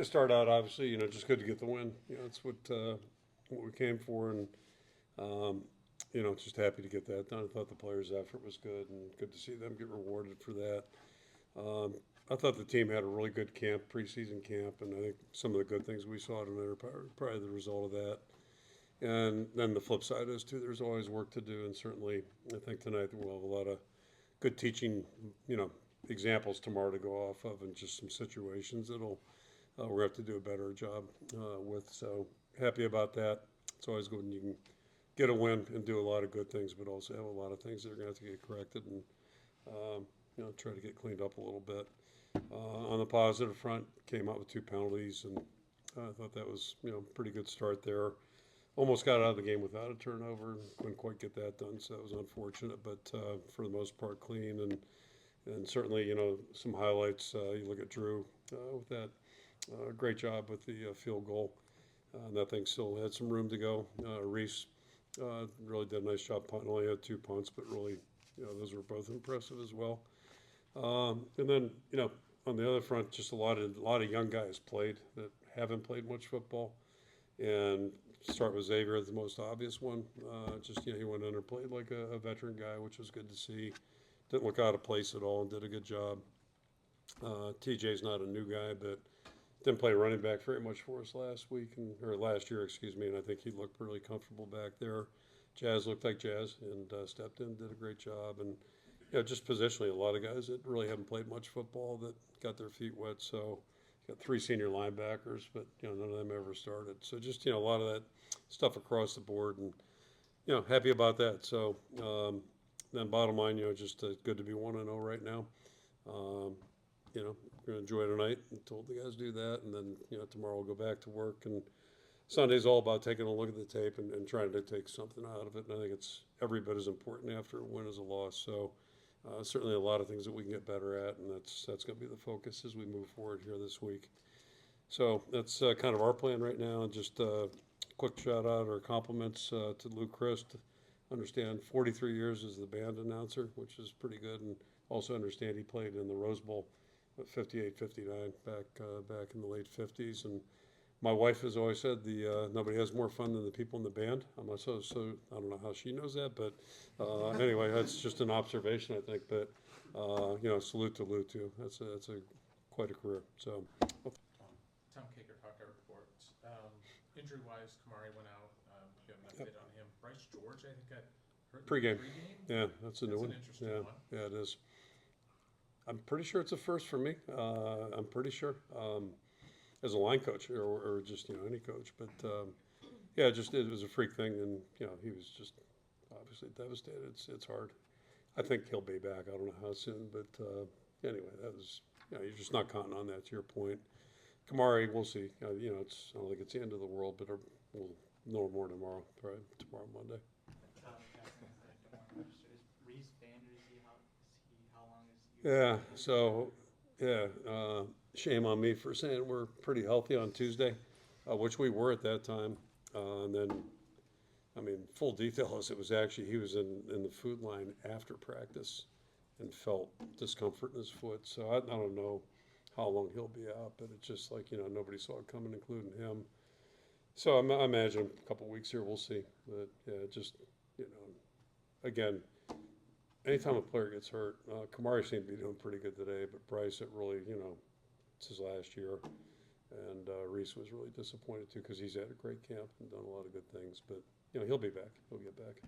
To start out, obviously, just good to get the win. It's what we came for, and um, just happy to get that done. I thought the players' effort was good, and good to see them get rewarded for that. Um, I thought the team had a really good camp, preseason camp, and I think some of the good things we saw tonight are probably the result of that. And then the flip side is too, there's always work to do, and certainly I think tonight we'll have a lot of good teaching, you know, examples tomorrow to go off of, and just some situations that'll we're have to do a better job with. So happy about that. It's always good when you can get a win and do a lot of good things, but also have a lot of things that are going to have to get corrected and try to get cleaned up a little bit. On the positive front, came out with two penalties, and I thought that was pretty good start there. Almost got out of the game without a turnover, couldn't quite get that done, so that was unfortunate. But for the most part, clean and certainly some highlights. You look at Drew with that great job with the field goal. That thing still had some room to go. Reese really did a nice job punting. Only had two punts, but really, those were both impressive as well. And then, on the other front, just a lot of young guys played that haven't played much football. And start with Xavier, the most obvious one. He went in and played like a veteran guy, which was good to see. Didn't look out of place at all and did a good job. TJ's not a new guy, but didn't play running back very much for us last year, excuse me, and I think he looked really comfortable back there. Jazz looked like Jazz and stepped in, did a great job, and just positionally, a lot of guys that really haven't played much football that got their feet wet. So got three senior linebackers, but none of them ever started. So just a lot of that stuff across the board, and happy about that. So then bottom line, just good to be 1-0 right now. Um, we're gonna enjoy tonight and told the guys to do that, and then tomorrow we'll go back to work. And Sunday's all about taking a look at the tape and trying to take something out of it. And I think it's every bit as important after a win as a loss. So certainly a lot of things that we can get better at, and that's going to be the focus as we move forward here this week. So that's kind of our plan right now. And just a quick shout out or compliments to Luke Christ. Understand 43 years as the band announcer, which is pretty good, and also understand he played in the Rose Bowl at 58, 59 back in the late 50s. And my wife has always said nobody has more fun than the people in the band. I'm not so I don't know how she knows that, but anyway, that's just an observation, I think. But salute to Lou too. That's a quite a career. So. Tom Kaker, Hawkeye reports. Injury-wise, Kamari went out. You have an update on him. Bryce George, I think, got hurt Pregame. Pregame. Yeah, that's a new one. An interesting Yeah, one. yeah, it is. I'm pretty sure it's a first for me. I'm pretty sure. As a line coach or just any coach, but just it was a freak thing, and he was just obviously devastated. It's hard. I think he'll be back. I don't know how soon, but anyway, that was you're just not counting on that. To your point, Kamari, we'll see. I don't think it's the end of the world, but we'll know more tomorrow. Right, tomorrow Monday. Yeah. So yeah. Shame on me for saying we're pretty healthy on Tuesday, which we were at that time. And then, I mean, full detail is it was actually he was in the food line after practice and felt discomfort in his foot. So I don't know how long he'll be out, but it's just like, nobody saw it coming, including him. So I imagine a couple of weeks here, we'll see. But yeah, just, again, anytime a player gets hurt, Kamari seemed to be doing pretty good today, but Bryce, it really, it's his last year. And Reese was really disappointed too because he's had a great camp and done a lot of good things. But, he'll be back. He'll get back.